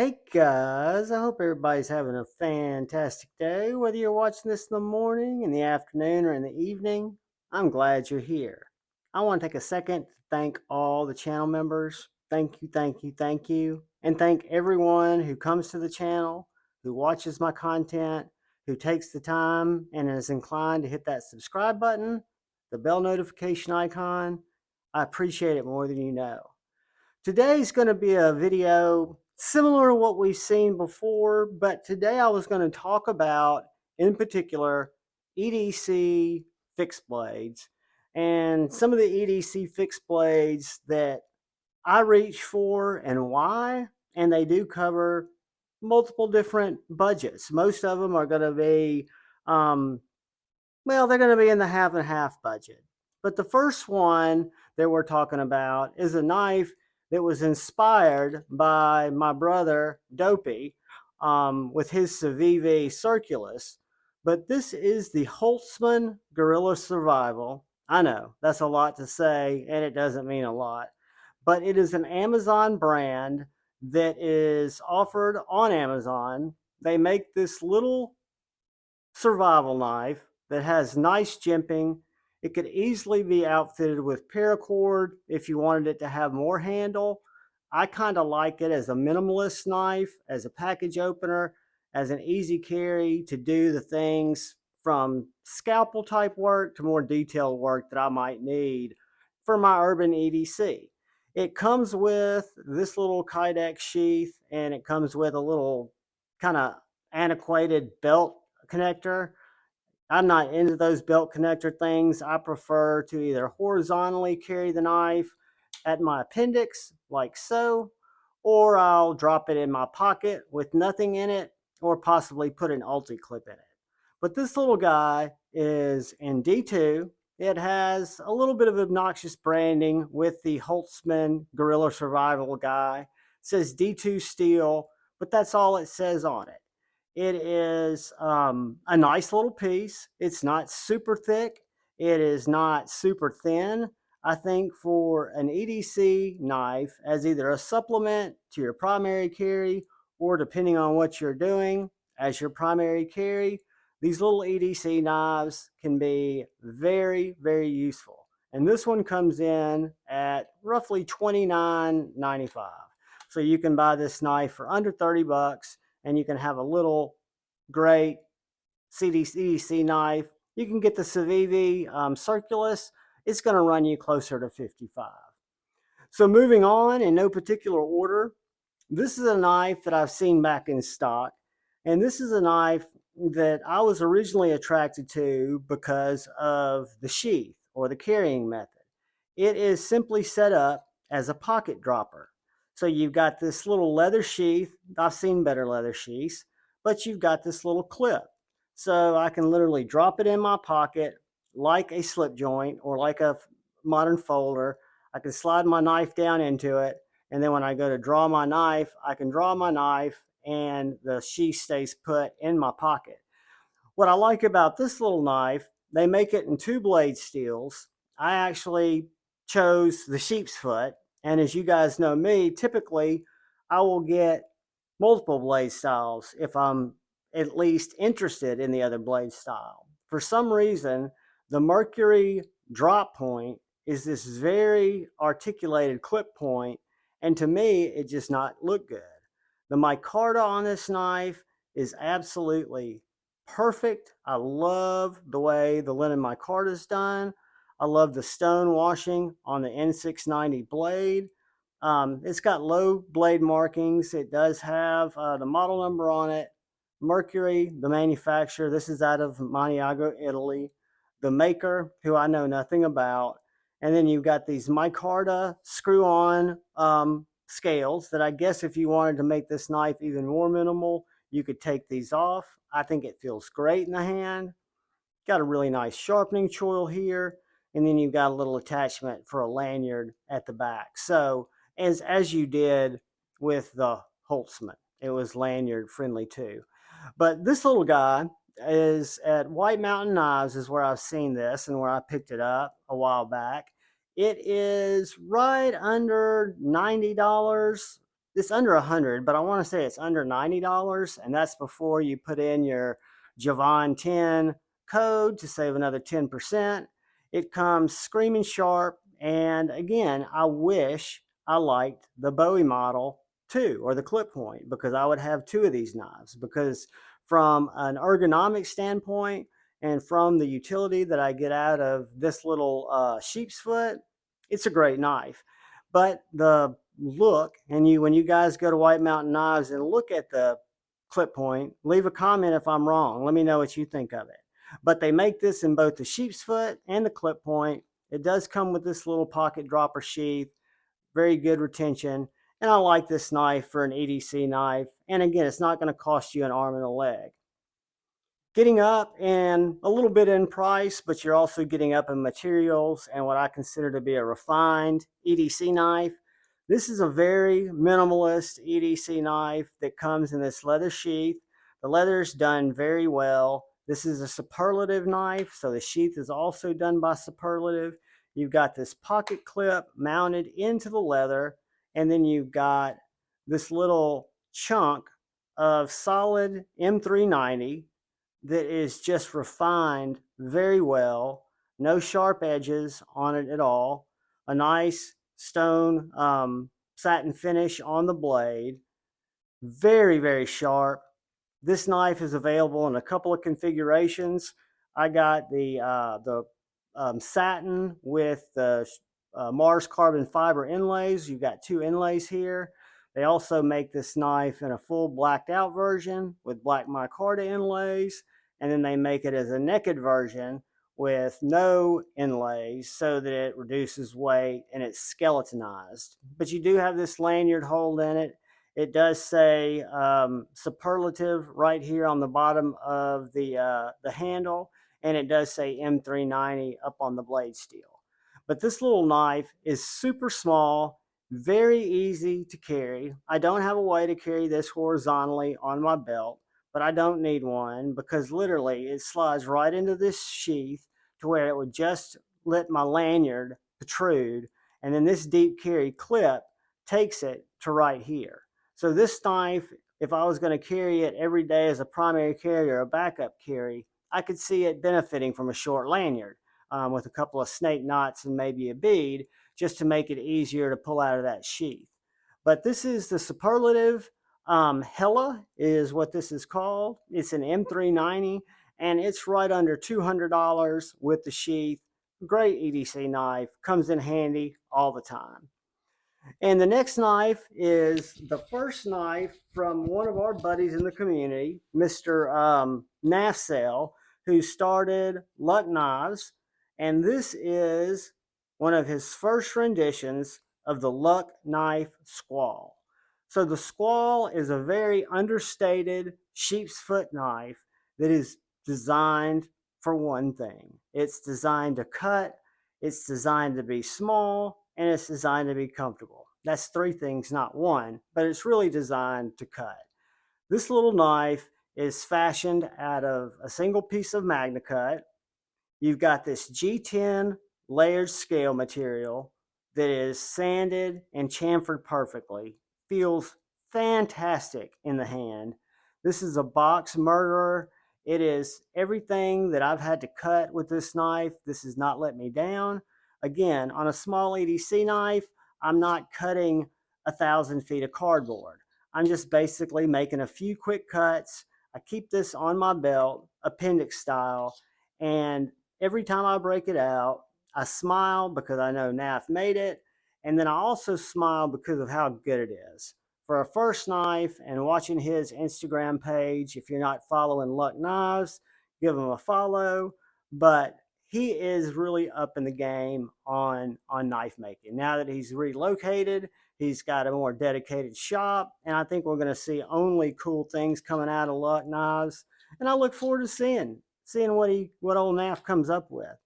Hey guys, I hope everybody's having a fantastic day. Whether you're watching this in the morning, in the afternoon, or in the evening, I'm glad you're here. I want to take a second to thank all the channel members. Thank you, thank you, thank you. And thank everyone who comes to the channel, who watches my content, who takes the time and is inclined to hit that subscribe button, the bell notification icon. I appreciate it more than you know. Today's going to be a video similar to what we've seen before, but today I was going to talk about, in particular, EDC fixed blades and some of the EDC fixed blades that I reach for and why. And they do cover multiple different budgets. Most of them are going to be, they're going to be in the half and half budget. But the first one that we're talking about is a knife that was inspired by my brother Dopey with his Civivi Circulus. But this is the Holtzman Guerrilla Survival. I know that's a lot to say, and it doesn't mean a lot, but it is an Amazon brand that is offered on Amazon. They make this little survival knife that has nice jimping. It could easily be outfitted with paracord if you wanted it to have more handle. I kind of like it as a minimalist knife, as a package opener, as an easy carry to do the things from scalpel type work to more detailed work that I might need for my urban EDC. It comes with this little Kydex sheath, and it comes with a little kind of antiquated belt connector. I'm not into those belt connector things. I prefer to either horizontally carry the knife at my appendix, like so, or I'll drop it in my pocket with nothing in it, or possibly put an ulti clip in it. But this little guy is in D2. It has a little bit of obnoxious branding with the Holtzman Guerrilla Survival guy. It says D2 steel, but that's all it says on it. It is a nice little piece. It's not super thick. It is not super thin. I think for an EDC knife as either a supplement to your primary carry or depending on what you're doing as your primary carry, these little EDC knives can be very, very useful. And this one comes in at roughly $29.95. So you can buy this knife for under 30 bucks and you can have a little great EDC knife. You can get the Civivi Circulus. It's going to run you closer to 55. So moving on in no particular order, this is a knife that I've seen back in stock. And this is a knife that I was originally attracted to because of the sheath or the carrying method. It is simply set up as a pocket dropper. So you've got this little leather sheath. I've seen better leather sheaths, but you've got this little clip. So I can literally drop it in my pocket like a slip joint or like a modern folder. I can slide my knife down into it. And then when I go to draw my knife, I can draw my knife and the sheath stays put in my pocket. What I like about this little knife, they make it in 2-blade steels. I actually chose the sheep's foot. And as you guys know me, typically I will get multiple blade styles if I'm at least interested in the other blade style. For some reason, the Mercury drop point is this very articulated clip point, and to me, it just not look good. The micarta on this knife is absolutely perfect. I love the way the linen micarta is done. I love the stone washing on the N690 blade. It's got low blade markings. It does have the model number on it. Mercury, the manufacturer. This is out of Maniago, Italy. The maker, who I know nothing about. And then you've got these micarta screw-on scales that I guess if you wanted to make this knife even more minimal, you could take these off. I think it feels great in the hand. Got a really nice sharpening choil here. And then you've got a little attachment for a lanyard at the back. So as you did with the Holtzman, it was lanyard friendly too. But this little guy is at White Mountain Knives is where I've seen this and where I picked it up a while back. It is right under $90, it's under 100, but I want to say it's under $90, and that's before you put in your Javon 10 code to save another 10%. It comes screaming sharp, and again, I wish I liked the Bowie model too, or the clip point, because I would have two of these knives. Because from an ergonomic standpoint and from the utility that I get out of this little sheep's foot, it's a great knife. But the look, and when you guys go to White Mountain Knives and look at the clip point, leave a comment if I'm wrong. Let me know what you think of it. But they make this in both the sheep's foot and the clip point. It does come with this little pocket dropper sheath, very good retention. And I like this knife for an EDC knife. And again, it's not going to cost you an arm and a leg. Getting up and a little bit in price, but you're also getting up in materials and what I consider to be a refined EDC knife. This is a very minimalist EDC knife that comes in this leather sheath. The leather is done very well. This is a Superlative knife, so the sheath is also done by Superlative. You've got this pocket clip mounted into the leather, and then you've got this little chunk of solid M390 that is just refined very well. No sharp edges on it at all. A nice stone satin finish on the blade. Very, very sharp. This knife is available in a couple of configurations. I got the satin with the Mars carbon fiber inlays. You've got two inlays here. They also make this knife in a full blacked out version with black micarta inlays, and then they make it as a naked version with no inlays so that it reduces weight and it's skeletonized. But you do have this lanyard hole in it. It does say Superlative right here on the bottom of the handle, and it does say M390 up on the blade steel. But this little knife is super small, very easy to carry. I don't have a way to carry this horizontally on my belt, but I don't need one because literally it slides right into this sheath to where it would just let my lanyard protrude, and then this deep carry clip takes it to right here. So this knife, if I was going to carry it every day as a primary carry or a backup carry, I could see it benefiting from a short lanyard with a couple of snake knots and maybe a bead just to make it easier to pull out of that sheath. But this is the Superlative Hella is what this is called. It's an M390 and it's right under $200 with the sheath. Great EDC knife, comes in handy all the time. And the next knife is the first knife from one of our buddies in the community, Mr. Nafsell, who started Luck Knives. And this is one of his first renditions of the Luck Knife Squall. So the Squall is a very understated sheep's foot knife that is designed for one thing. It's designed to cut, it's designed to be small, and it's designed to be comfortable. That's three things, not one, but it's really designed to cut. This little knife is fashioned out of a single piece of MagnaCut. You've got this G10 layered scale material that is sanded and chamfered perfectly. Feels fantastic in the hand. This is a box murderer. It is everything that I've had to cut with this knife. This has not let me down. Again, on a small EDC knife, I'm not cutting 1,000 feet of cardboard. I'm just basically making a few quick cuts. I keep this on my belt, appendix style, and every time I break it out, I smile because I know Naf made it, and then I also smile because of how good it is. For a first knife and watching his Instagram page, if you're not following Luck Knives, give him a follow. But he is really up in the game on knife making. Now that he's relocated, he's got a more dedicated shop, and I think we're going to see only cool things coming out of Luck Knives. And I look forward to seeing what old Naf comes up with.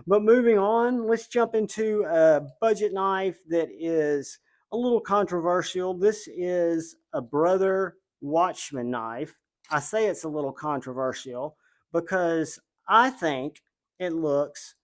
But moving on, let's jump into a budget knife that is a little controversial. This is a Brother Watchman knife. I say it's a little controversial because I think it looks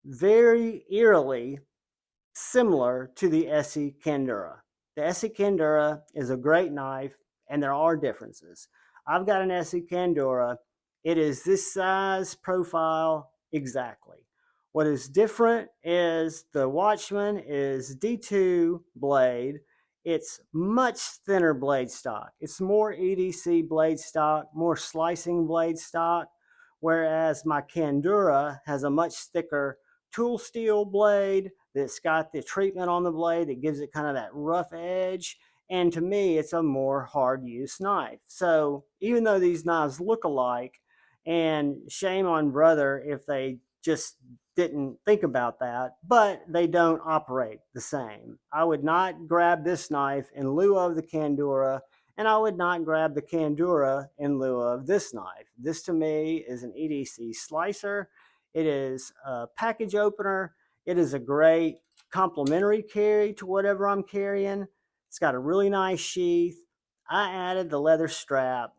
very eerily similar to the Essie Candura. The EDC Candura is a great knife, and there are differences. I've got an EDC Candura. It is this size profile exactly. What is different is the Watchman is D2 blade. It's much thinner blade stock. It's more EDC blade stock, more slicing blade stock, whereas my Candura has a much thicker tool steel blade that's got the treatment on the blade that gives it kind of that rough edge. And to me, it's a more hard use knife. So even though these knives look alike, and shame on brother if they just didn't think about that, but they don't operate the same. I would not grab this knife in lieu of the Candura, and I would not grab the Candura in lieu of this knife. This to me is an EDC slicer. It is a package opener. It is a great complementary carry to whatever I'm carrying. It's got a really nice sheath. I added the leather strap,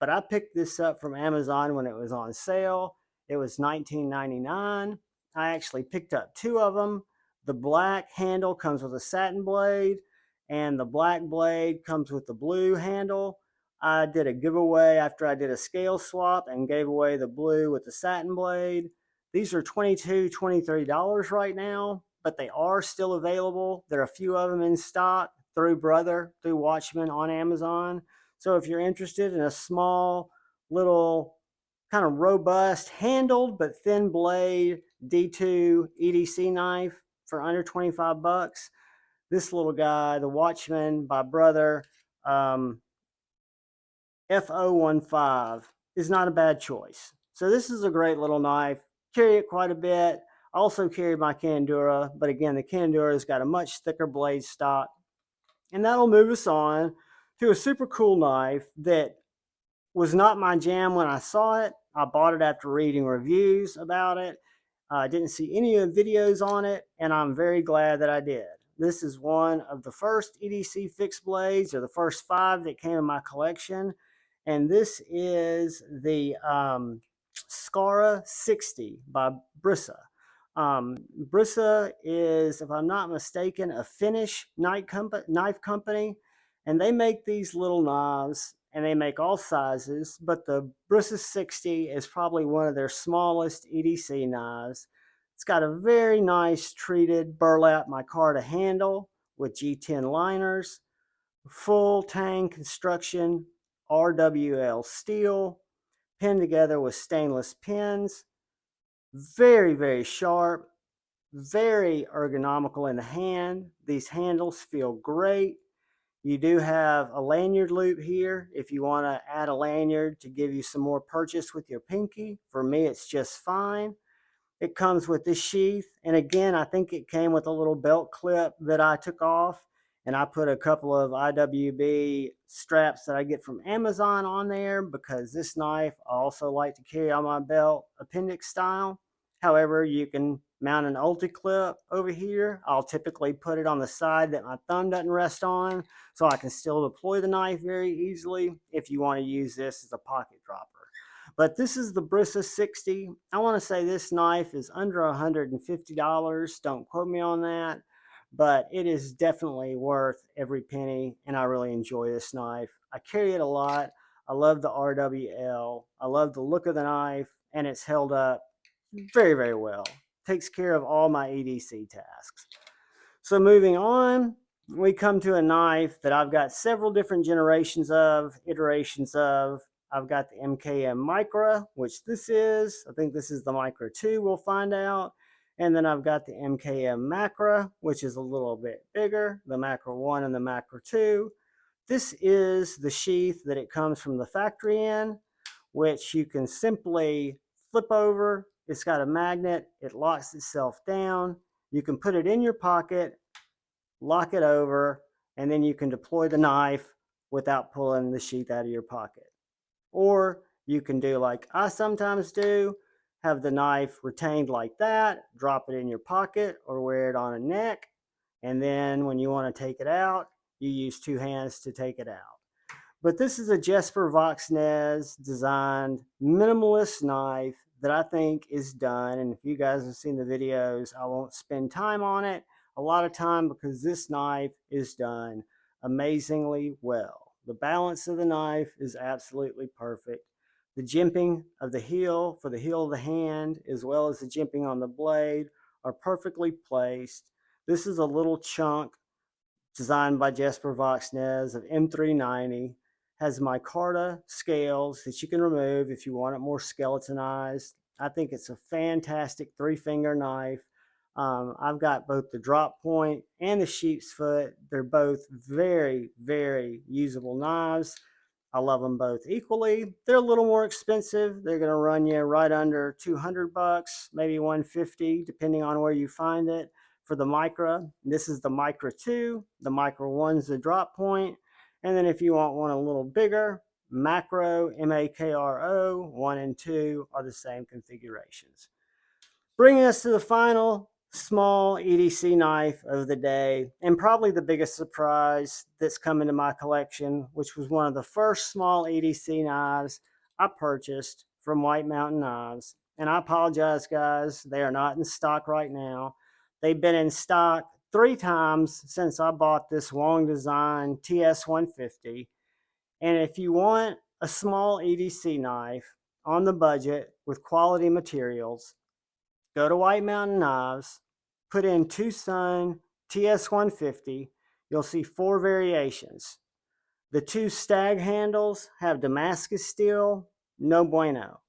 but I picked this up from Amazon when it was on sale. It was $19.99. I actually picked up two of them. The black handle comes with a satin blade, and the black blade comes with the blue handle. I did a giveaway after I did a scale swap and gave away the blue with the satin blade. These are $22, $23 right now, but they are still available. There are a few of them in stock through Watchman on Amazon. So if you're interested in a small, little, kind of robust, handled but thin blade D2 EDC knife for under 25 bucks, this little guy, the Watchman by Brother F015, is not a bad choice. So this is a great little knife. Carry it quite a bit. I also carry my Candura, but again, the Candura's got a much thicker blade stock. And that'll move us on to a super cool knife that was not my jam when I saw it. I bought it after reading reviews about it. I didn't see any of the videos on it, and I'm very glad that I did. This is one of the first EDC fixed blades, or the first 5 that came in my collection. And this is the Squall 60 by Brisa. Brisa is, if I'm not mistaken, a Finnish knife company, and they make these little knives, and they make all sizes, but the Brisa 60 is probably one of their smallest EDC knives. It's got a very nice treated burlap micarta handle with G10 liners, full tang construction, RWL steel, pinned together with stainless pins. Very, very sharp, very ergonomical in the hand. These handles feel great. You do have a lanyard loop here if you want to add a lanyard to give you some more purchase with your pinky. For me, it's just fine. It comes with this sheath, and again, I think it came with a little belt clip that I took off, and I put a couple of IWB straps that I get from Amazon on there, because this knife I also like to carry on my belt appendix style. However, you can mount an ulti clip over here. I'll typically put it on the side that my thumb doesn't rest on, so I can still deploy the knife very easily if you want to use this as a pocket dropper. But this is the Brisa 60. I want to say this knife is under $150. Don't quote me on that. But it is definitely worth every penny, and I really enjoy this knife. I carry it a lot. I love the RWL. I love the look of the knife, and it's held up very, very well. Takes care of all my EDC tasks. So moving on, we come to a knife that I've got several different generations of, iterations of. I've got the MKM Micra, which this is. I think this is the Micra 2, we'll find out. And then I've got the MKM Micra, which is a little bit bigger, the Micra 1 and the Micra 2. This is the sheath that it comes from the factory in, which you can simply flip over. It's got a magnet. It locks itself down. You can put it in your pocket, lock it over, and then you can deploy the knife without pulling the sheath out of your pocket. Or you can do like I sometimes do, have the knife retained like that, drop it in your pocket or wear it on a neck, and then when you want to take it out, you use 2 hands to take it out. But this is a Jesper Voxnez designed minimalist knife that I think is done, and if you guys have seen the videos, I won't spend time on it a lot of time, because this knife is done amazingly well. The balance of the knife is absolutely perfect. The jimping of the heel for the heel of the hand, as well as the jimping on the blade, are perfectly placed. This is a little chunk designed by Jesper Voxnez of M390. Has micarta scales that you can remove if you want it more skeletonized. I think it's a fantastic 3-finger knife. I've got both the drop point and the sheep's foot. They're both very, very usable knives. I love them both equally. They're a little more expensive. They're going to run you right under 200 bucks, maybe 150, depending on where you find it. For the Micra, this is the Micra 2. The Micra 1 is the drop point. And then if you want one a little bigger, Macro, M-A-K-R-O, 1 and 2 are the same configurations. Bringing us to the final small EDC knife of the day, and probably the biggest surprise that's come into my collection, which was one of the first small EDC knives I purchased from White Mountain Knives. And I apologize, guys, they are not in stock right now. They've been in stock 3 times since I bought this Wong Design TS150. And if you want a small EDC knife on the budget with quality materials, go to White Mountain Knives, put in Tucson TS150. You'll see 4 variations. The 2 stag handles have Damascus steel, no bueno.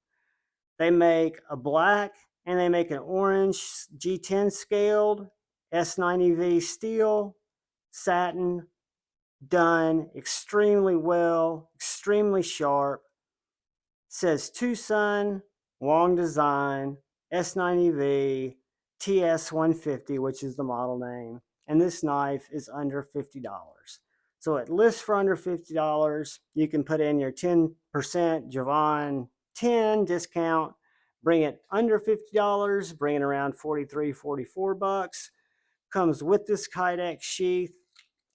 They make a black and they make an orange G10 scaled S90V steel, satin, done extremely well, extremely sharp. It says Tucson, Wong Design, S90V, TS150, which is the model name. And this knife is under $50. So it lists for under $50. You can put in your 10% Javon 10 discount, bring it under $50, bring it around 43, 44 bucks. Comes with this Kydex sheath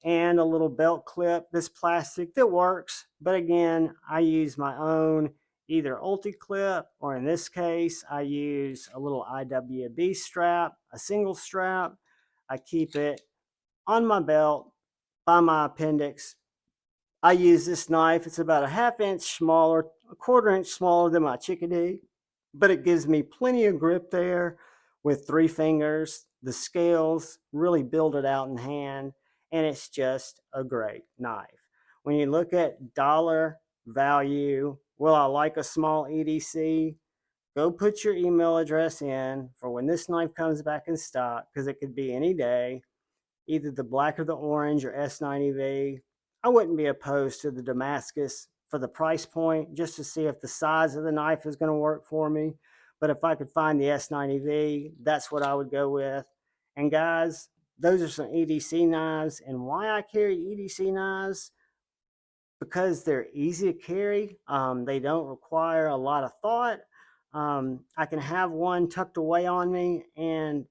and a little belt clip, this plastic that works. But again, I use my own either Ulti clip, or in this case, I use a little IWB strap, a single strap. I keep it on my belt by my appendix. I use this knife. It's about a 1/2 inch smaller, a 1/4 inch smaller than my Chickadee, but it gives me plenty of grip there with 3 fingers. The scales really build it out in hand, and it's just a great knife. When you look at dollar value, will I like a small EDC? Go put your email address in for when this knife comes back in stock, because it could be any day, either the black or the orange or S90V. I wouldn't be opposed to the Damascus for the price point, just to see if the size of the knife is going to work for me. But if I could find the S90V, that's what I would go with. And guys, those are some EDC knives. And why I carry EDC knives? Because they're easy to carry. They don't require a lot of thought. I can have one tucked away on me, and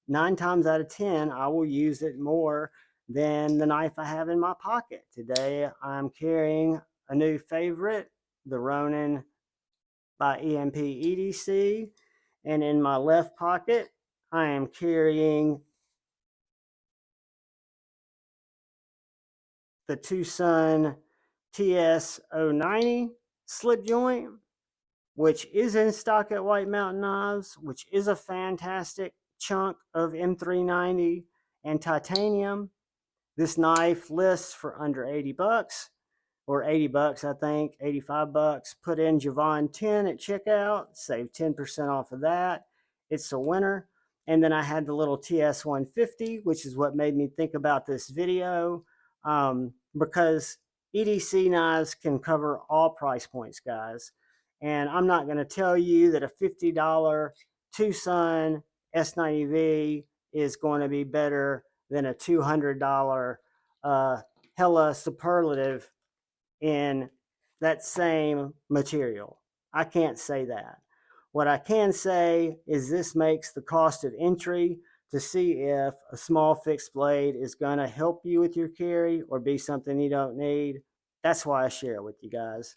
9 times out of 10, I will use it more than the knife I have in my pocket. Today, I'm carrying a new favorite, the Ronin by EMP EDC. And in my left pocket, I am carrying the Tucson TS090 slip joint, which is in stock at White Mountain Knives, which is a fantastic chunk of M390 and titanium. This knife lists for under 80 bucks, or 80 bucks, I think, 85 bucks. Put in Javon 10 at checkout, save 10% off of that. It's a winner. And then I had the little TS150, which is what made me think about this video, because EDC knives can cover all price points, guys. And I'm not going to tell you that a $50 Tucson S90V is going to be better than a $200 Hella Superlative in that same material. I can't say that. What I can say is this makes the cost of entry to see if a small fixed blade is going to help you with your carry or be something you don't need. That's why I share it with you guys.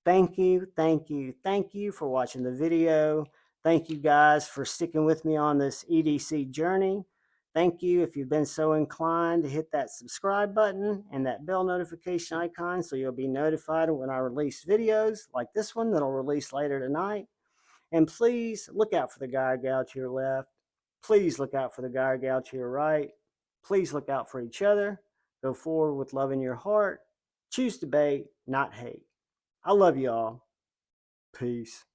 Thank you, thank you, thank you for watching the video. Thank you guys for sticking with me on this EDC journey. Thank you if you've been so inclined to hit that subscribe button and that bell notification icon so you'll be notified when I release videos like this one that'll release later tonight. And please look out for the guy or gal to your left. Please look out for the guy or gal to your right. Please look out for each other. Go forward with love in your heart. Choose debate, not hate. I love you all. Peace.